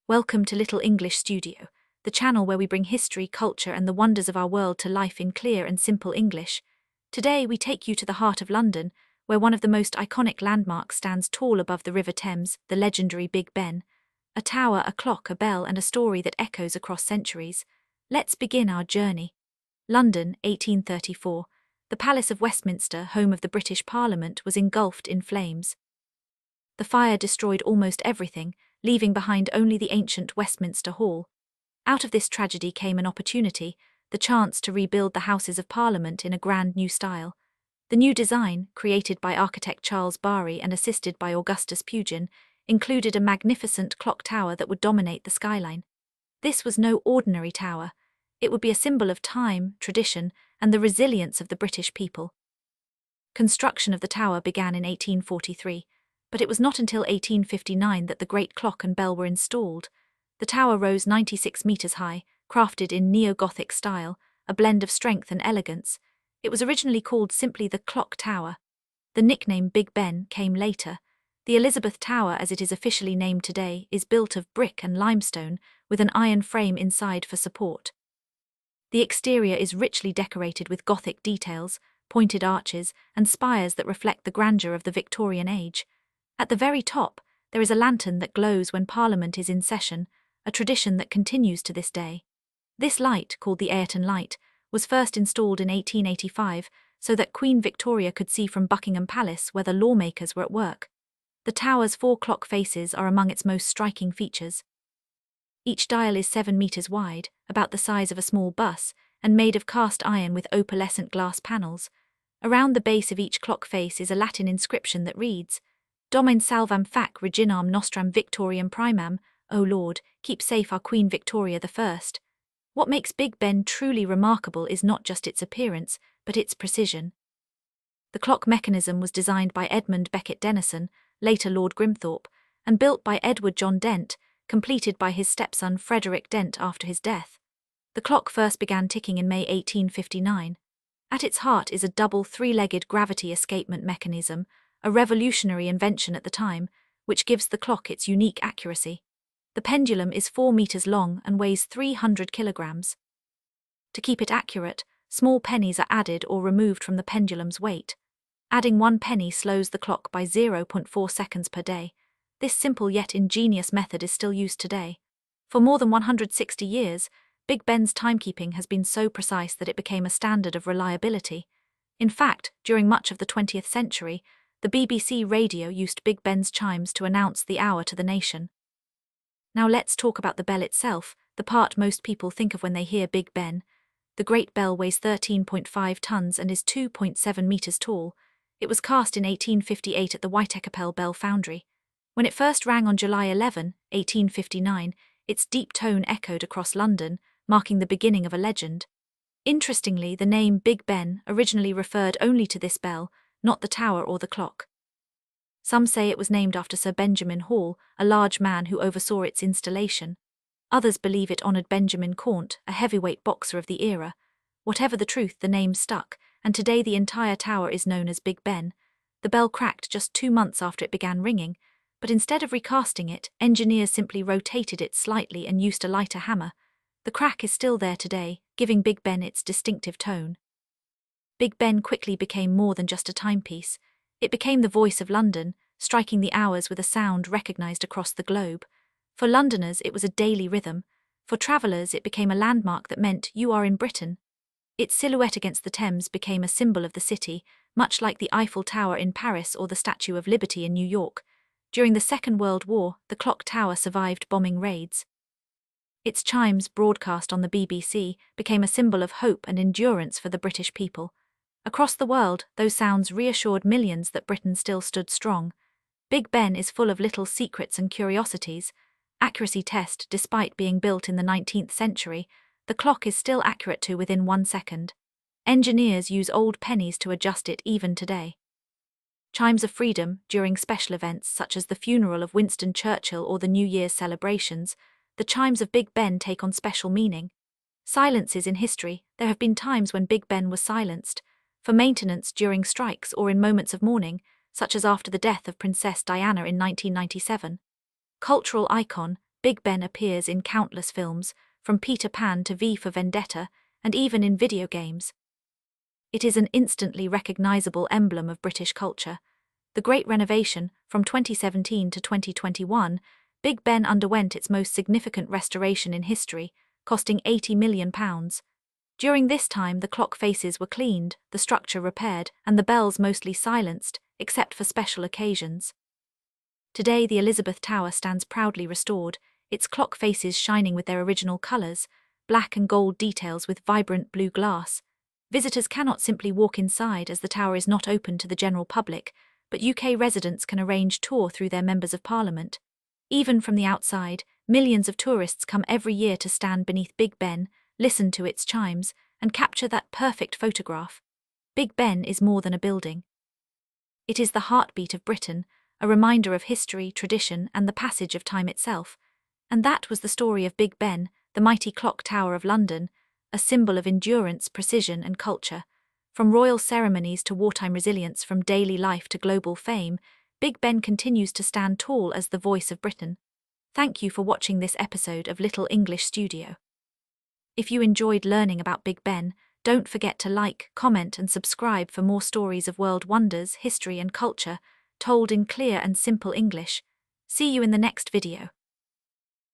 Welcome to Little English Studio, the channel where we bring history, culture, and the wonders of our world to life in clear and simple English. Today we take you to the heart of London, where one of the most iconic landmarks stands tall above the River Thames, the legendary Big Ben. A tower, a clock, a bell, and a story that echoes across centuries. Let's begin our journey. London, 1834. The Palace of Westminster, home of the British Parliament, was engulfed in flames. The fire destroyed almost everything, leaving behind only the ancient Westminster Hall. Out of this tragedy came an opportunity, the chance to rebuild the Houses of Parliament in a grand new style. The new design, created by architect Charles Barry and assisted by Augustus Pugin, included a magnificent clock tower that would dominate the skyline. This was no ordinary tower. It would be a symbol of time, tradition, and the resilience of the British people. Construction of the tower began in 1843. But it was not until 1859 that the great clock and bell were installed. The tower rose 96 meters high, crafted in neo-Gothic style, a blend of strength and elegance. It was originally called simply the Clock Tower. The nickname Big Ben came later. The Elizabeth Tower, as it is officially named today, is built of brick and limestone, with an iron frame inside for support. The exterior is richly decorated with Gothic details, pointed arches, and spires that reflect the grandeur of the Victorian age. At the very top, there is a lantern that glows when Parliament is in session, a tradition that continues to this day. This light, called the Ayrton Light, was first installed in 1885 so that Queen Victoria could see from Buckingham Palace where the lawmakers were at work. The tower's 4 clock faces are among its most striking features. Each dial is 7 meters wide, about the size of a small bus, and made of cast iron with opalescent glass panels. Around the base of each clock face is a Latin inscription that reads, Domen salvam fac reginam nostram Victoriam primam, O Lord, keep safe our Queen Victoria I. What makes Big Ben truly remarkable is not just its appearance, but its precision. The clock mechanism was designed by Edmund Beckett Denison, later Lord Grimthorpe, and built by Edward John Dent, completed by his stepson Frederick Dent after his death. The clock first began ticking in May 1859. At its heart is a double three-legged gravity escapement mechanism, a revolutionary invention at the time, which gives the clock its unique accuracy. The pendulum is 4 meters long and weighs 300 kilograms. To keep it accurate, small pennies are added or removed from the pendulum's weight. Adding 1 penny slows the clock by 0.4 seconds per day. This simple yet ingenious method is still used today. For more than 160 years, Big Ben's timekeeping has been so precise that it became a standard of reliability. In fact, during much of the 20th century, the BBC radio used Big Ben's chimes to announce the hour to the nation. Now let's talk about the bell itself, the part most people think of when they hear Big Ben. The great bell weighs 13.5 tons and is 2.7 meters tall. It was cast in 1858 at the Whitechapel Bell Foundry. When it first rang on July 11, 1859, its deep tone echoed across London, marking the beginning of a legend. Interestingly, the name Big Ben originally referred only to this bell, not the tower or the clock. Some say it was named after Sir Benjamin Hall, a large man who oversaw its installation. Others believe it honoured Benjamin Count, a heavyweight boxer of the era. Whatever the truth, the name stuck, and today the entire tower is known as Big Ben. The bell cracked just 2 months after it began ringing, but instead of recasting it, engineers simply rotated it slightly and used a lighter hammer. The crack is still there today, giving Big Ben its distinctive tone. Big Ben quickly became more than just a timepiece. It became the voice of London, striking the hours with a sound recognised across the globe. For Londoners, it was a daily rhythm. For travellers, it became a landmark that meant you are in Britain. Its silhouette against the Thames became a symbol of the city, much like the Eiffel Tower in Paris or the Statue of Liberty in New York. During the Second World War, the clock tower survived bombing raids. Its chimes, broadcast on the BBC, became a symbol of hope and endurance for the British people. Across the world, those sounds reassured millions that Britain still stood strong. Big Ben is full of little secrets and curiosities. Accuracy test, despite being built in the 19th century, the clock is still accurate to within 1 second. Engineers use old pennies to adjust it even today. Chimes of freedom, during special events such as the funeral of Winston Churchill or the New Year's celebrations, the chimes of Big Ben take on special meaning. Silences in history, there have been times when Big Ben was silenced, for maintenance during strikes or in moments of mourning, such as after the death of Princess Diana in 1997. Cultural icon, Big Ben appears in countless films, from Peter Pan to V for Vendetta, and even in video games. It is an instantly recognizable emblem of British culture. The Great Renovation, from 2017 to 2021, Big Ben underwent its most significant restoration in history, costing £80 million. During this time, the clock faces were cleaned, the structure repaired, and the bells mostly silenced, except for special occasions. Today, the Elizabeth Tower stands proudly restored, its clock faces shining with their original colours, black and gold details with vibrant blue glass. Visitors cannot simply walk inside as the tower is not open to the general public, but UK residents can arrange tour through their Members of Parliament. Even from the outside, millions of tourists come every year to stand beneath Big Ben, listen to its chimes, and capture that perfect photograph. Big Ben is more than a building. It is the heartbeat of Britain, a reminder of history, tradition, and the passage of time itself. And that was the story of Big Ben, the mighty clock tower of London, a symbol of endurance, precision, and culture. From royal ceremonies to wartime resilience, from daily life to global fame, Big Ben continues to stand tall as the voice of Britain. Thank you for watching this episode of Little English Studio. If you enjoyed learning about Big Ben, don't forget to like, comment, and subscribe for more stories of world wonders, history, and culture, told in clear and simple English. See you in the next video.